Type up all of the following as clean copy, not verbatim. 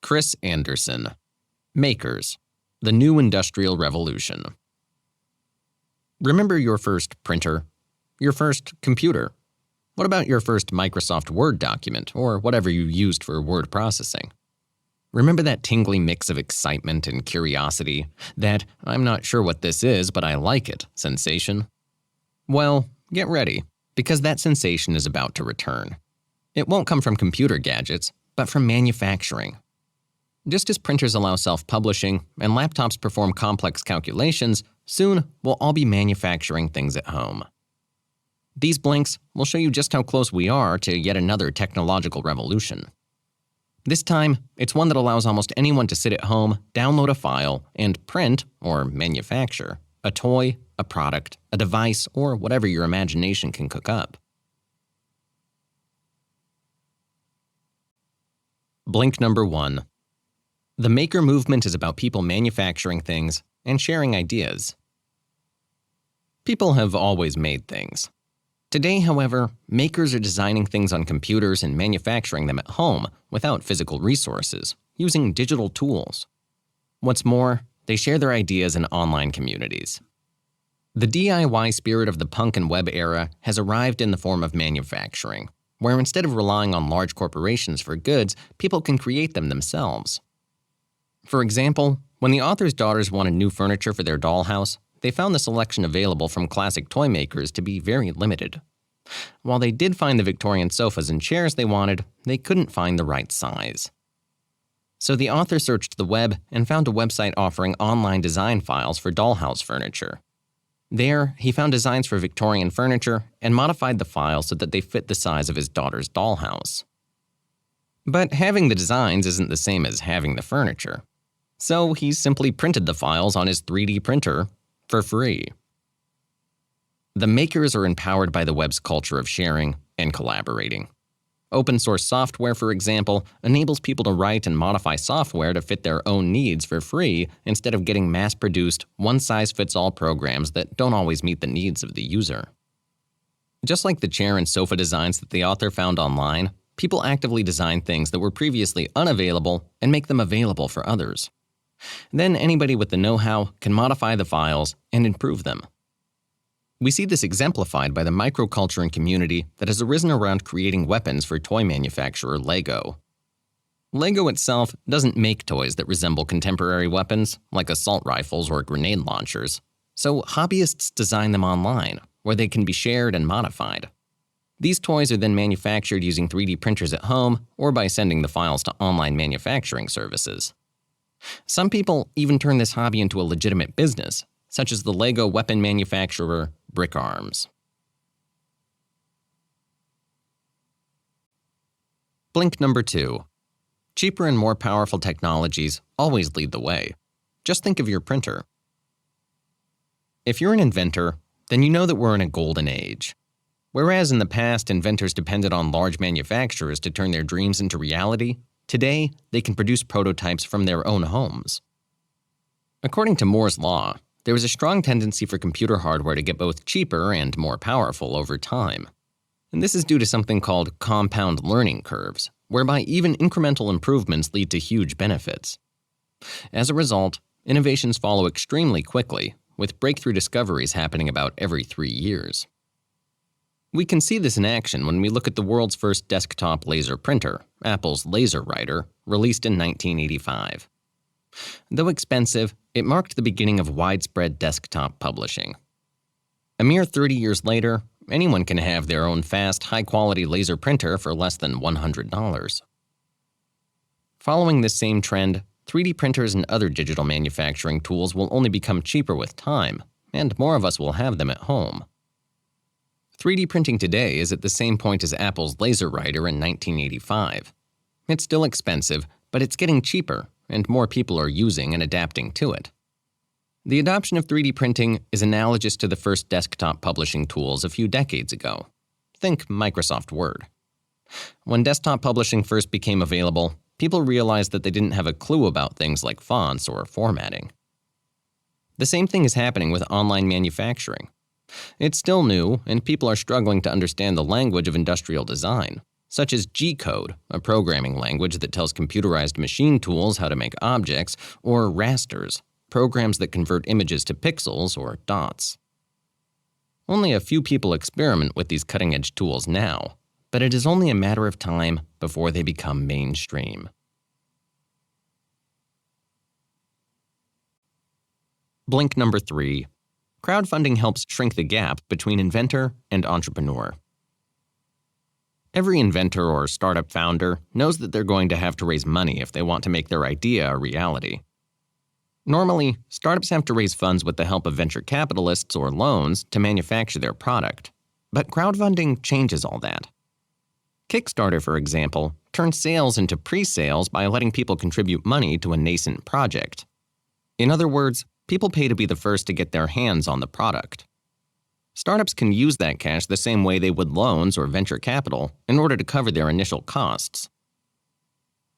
Chris Anderson. Makers, the New Industrial Revolution. Remember your first printer? Your first computer? What about your first Microsoft Word document, or whatever you used for word processing? Remember that tingly mix of excitement and curiosity, that "I'm not sure what this is, but I like it" sensation? Well, get ready, because that sensation is about to return. It won't come from computer gadgets, but from manufacturing. Just as printers allow self-publishing and laptops perform complex calculations, soon we'll all be manufacturing things at home. These blinks will show you just how close we are to yet another technological revolution. This time, it's one that allows almost anyone to sit at home, download a file, and print, or manufacture, a toy, a product, a device, or whatever your imagination can cook up. Blink number 1. The maker movement is about people manufacturing things and sharing ideas. People have always made things. Today, however, makers are designing things on computers and manufacturing them at home without physical resources, using digital tools. What's more, they share their ideas in online communities. The DIY spirit of the punk and web era has arrived in the form of manufacturing, where instead of relying on large corporations for goods, people can create them themselves. For example, when the author's daughters wanted new furniture for their dollhouse, they found the selection available from classic toy makers to be very limited. While they did find the Victorian sofas and chairs they wanted, they couldn't find the right size. So the author searched the web and found a website offering online design files for dollhouse furniture. There, he found designs for Victorian furniture and modified the files so that they fit the size of his daughter's dollhouse. But having the designs isn't the same as having the furniture. So he simply printed the files on his 3D printer for free. The makers are empowered by the web's culture of sharing and collaborating. Open source software, for example, enables people to write and modify software to fit their own needs for free instead of getting mass-produced, one-size-fits-all programs that don't always meet the needs of the user. Just like the chair and sofa designs that the author found online, people actively design things that were previously unavailable and make them available for others. Then anybody with the know-how can modify the files and improve them. We see this exemplified by the microculture and community that has arisen around creating weapons for toy manufacturer Lego. Lego itself doesn't make toys that resemble contemporary weapons, like assault rifles or grenade launchers, so hobbyists design them online, where they can be shared and modified. These toys are then manufactured using 3D printers at home or by sending the files to online manufacturing services. Some people even turn this hobby into a legitimate business, such as the Lego weapon manufacturer Brick Arms. Blink number 2. Cheaper and more powerful technologies always lead the way. Just think of your printer. If you're an inventor, then you know that we're in a golden age. Whereas in the past, inventors depended on large manufacturers to turn their dreams into reality, today they can produce prototypes from their own homes. According to Moore's law, there is a strong tendency for computer hardware to get both cheaper and more powerful over time. And this is due to something called compound learning curves, whereby even incremental improvements lead to huge benefits. As a result, innovations follow extremely quickly, with breakthrough discoveries happening about every 3 years. We can see this in action when we look at the world's first desktop laser printer, Apple's LaserWriter, released in 1985. Though expensive, it marked the beginning of widespread desktop publishing. A mere 30 years later, anyone can have their own fast, high-quality laser printer for less than $100. Following this same trend, 3D printers and other digital manufacturing tools will only become cheaper with time, and more of us will have them at home. 3D printing today is at the same point as Apple's LaserWriter in 1985. It's still expensive, but it's getting cheaper, and more people are using and adapting to it. The adoption of 3D printing is analogous to the first desktop publishing tools a few decades ago. Think Microsoft Word. When desktop publishing first became available, people realized that they didn't have a clue about things like fonts or formatting. The same thing is happening with online manufacturing. It's still new, and people are struggling to understand the language of industrial design. such as G-code, a programming language that tells computerized machine tools how to make objects, or rasters, programs that convert images to pixels or dots. Only a few people experiment with these cutting-edge tools now, but it is only a matter of time before they become mainstream. Blink number 3. Crowdfunding helps shrink the gap between inventor and entrepreneur. Every inventor or startup founder knows that they're going to have to raise money if they want to make their idea a reality. Normally, startups have to raise funds with the help of venture capitalists or loans to manufacture their product. But crowdfunding changes all that. Kickstarter, for example, turns sales into pre-sales by letting people contribute money to a nascent project. In other words, people pay to be the first to get their hands on the product. Startups can use that cash the same way they would loans or venture capital in order to cover their initial costs.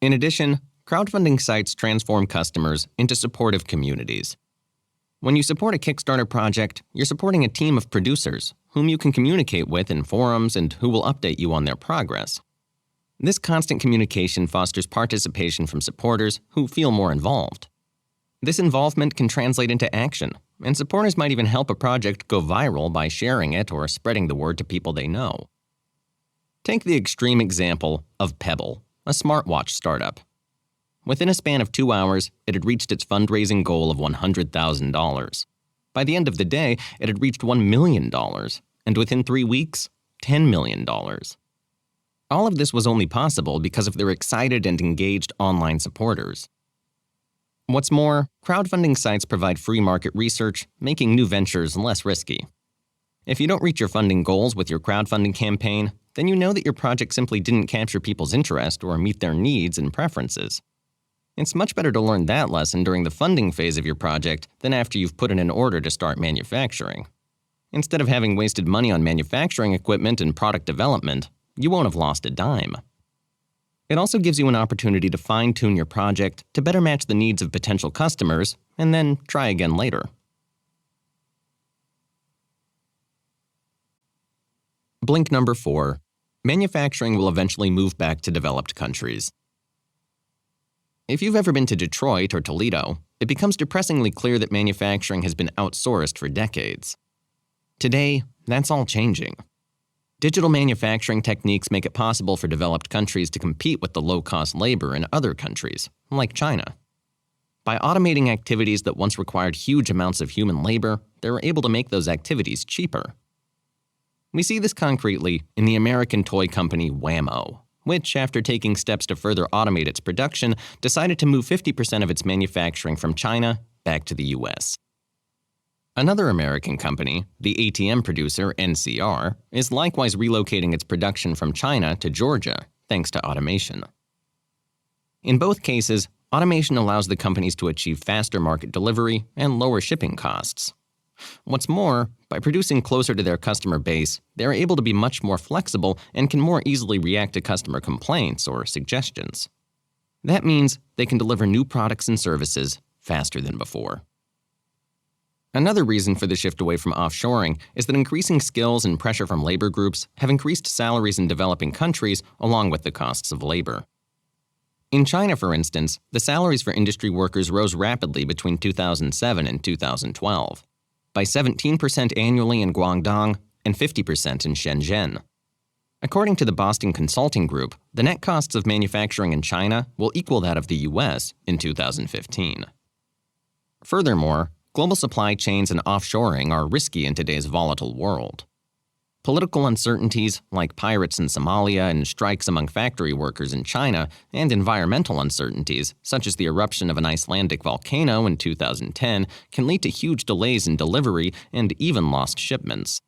In addition, crowdfunding sites transform customers into supportive communities. When you support a Kickstarter project, you're supporting a team of producers whom you can communicate with in forums and who will update you on their progress. This constant communication fosters participation from supporters who feel more involved. This involvement can translate into action, and supporters might even help a project go viral by sharing it or spreading the word to people they know. Take the extreme example of Pebble, a smartwatch startup. Within a span of 2 hours, it had reached its fundraising goal of $100,000. By the end of the day, it had reached $1 million, and within 3 weeks, $10 million. All of this was only possible because of their excited and engaged online supporters. What's more, crowdfunding sites provide free market research, making new ventures less risky. If you don't reach your funding goals with your crowdfunding campaign, then you know that your project simply didn't capture people's interest or meet their needs and preferences. It's much better to learn that lesson during the funding phase of your project than after you've put in an order to start manufacturing. Instead of having wasted money on manufacturing equipment and product development, you won't have lost a dime. It also gives you an opportunity to fine-tune your project to better match the needs of potential customers, and then try again later. Blink number 4. Manufacturing will eventually move back to developed countries. If you've ever been to Detroit or Toledo, it becomes depressingly clear that manufacturing has been outsourced for decades. Today, that's all changing. Digital manufacturing techniques make it possible for developed countries to compete with the low-cost labor in other countries, like China. By automating activities that once required huge amounts of human labor, they were able to make those activities cheaper. We see this concretely in the American toy company Wham-O, which, after taking steps to further automate its production, decided to move 50% of its manufacturing from China back to the US. Another American company, the ATM producer NCR, is likewise relocating its production from China to Georgia, thanks to automation. In both cases, automation allows the companies to achieve faster market delivery and lower shipping costs. What's more, by producing closer to their customer base, they are able to be much more flexible and can more easily react to customer complaints or suggestions. That means they can deliver new products and services faster than before. Another reason for the shift away from offshoring is that increasing skills and pressure from labor groups have increased salaries in developing countries along with the costs of labor. In China, for instance, the salaries for industry workers rose rapidly between 2007 and 2012, by 17% annually in Guangdong and 50% in Shenzhen. According to the Boston Consulting Group, the net costs of manufacturing in China will equal that of the US in 2015. Furthermore, global supply chains and offshoring are risky in today's volatile world. Political uncertainties, like pirates in Somalia and strikes among factory workers in China, and environmental uncertainties, such as the eruption of an Icelandic volcano in 2010, can lead to huge delays in delivery and even lost shipments.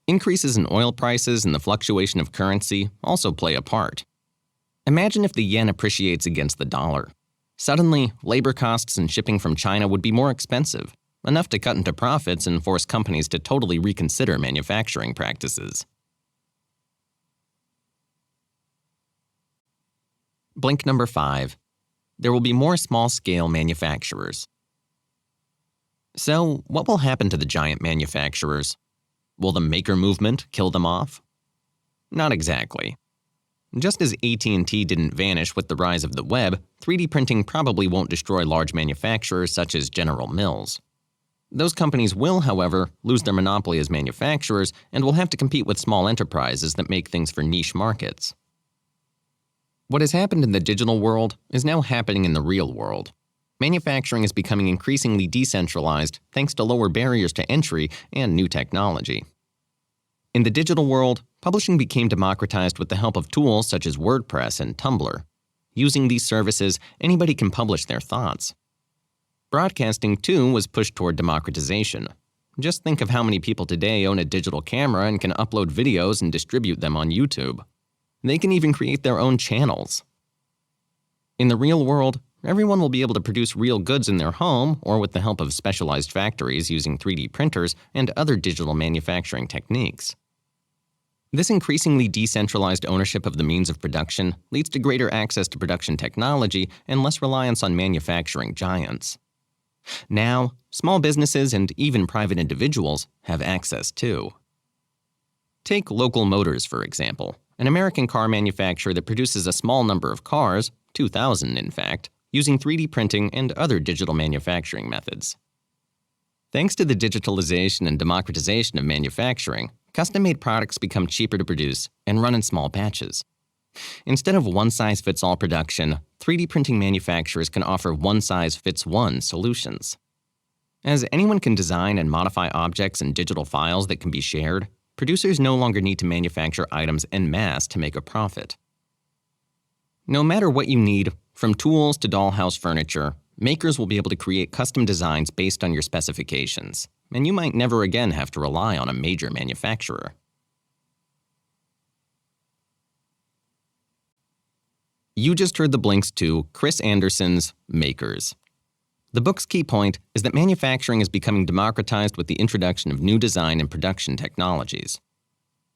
Increases in oil prices and the fluctuation of currency also play a part. Imagine if the yen appreciates against the dollar. Suddenly, labor costs and shipping from China would be more expensive, enough to cut into profits and force companies to totally reconsider manufacturing practices. Blink number 5. There will be more small-scale manufacturers. So, what will happen to the giant manufacturers? Will the maker movement kill them off? Not exactly. Just as AT&T didn't vanish with the rise of the web, 3D printing probably won't destroy large manufacturers such as General Mills. Those companies will, however, lose their monopoly as manufacturers and will have to compete with small enterprises that make things for niche markets. What has happened in the digital world is now happening in the real world. Manufacturing is becoming increasingly decentralized thanks to lower barriers to entry and new technology. In the digital world, publishing became democratized with the help of tools such as WordPress and Tumblr. Using these services, anybody can publish their thoughts. Broadcasting, too, was pushed toward democratization. Just think of how many people today own a digital camera and can upload videos and distribute them on YouTube. They can even create their own channels. In the real world, everyone will be able to produce real goods in their home or with the help of specialized factories using 3D printers and other digital manufacturing techniques. This increasingly decentralized ownership of the means of production leads to greater access to production technology and less reliance on manufacturing giants. Now, small businesses and even private individuals have access too. Take Local Motors, for example, an American car manufacturer that produces a small number of cars, 2,000 in fact, using 3D printing and other digital manufacturing methods. Thanks to the digitalization and democratization of manufacturing, custom-made products become cheaper to produce and run in small batches. Instead of one-size-fits-all production, 3D printing manufacturers can offer one-size-fits-one solutions. As anyone can design and modify objects in digital files that can be shared, producers no longer need to manufacture items en masse to make a profit. No matter what you need, from tools to dollhouse furniture, makers will be able to create custom designs based on your specifications, and you might never again have to rely on a major manufacturer. You just heard the links to Chris Anderson's Makers. The book's key point is that manufacturing is becoming democratized with the introduction of new design and production technologies.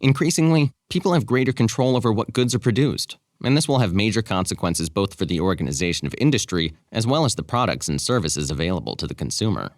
Increasingly, people have greater control over what goods are produced, and this will have major consequences both for the organization of industry as well as the products and services available to the consumer.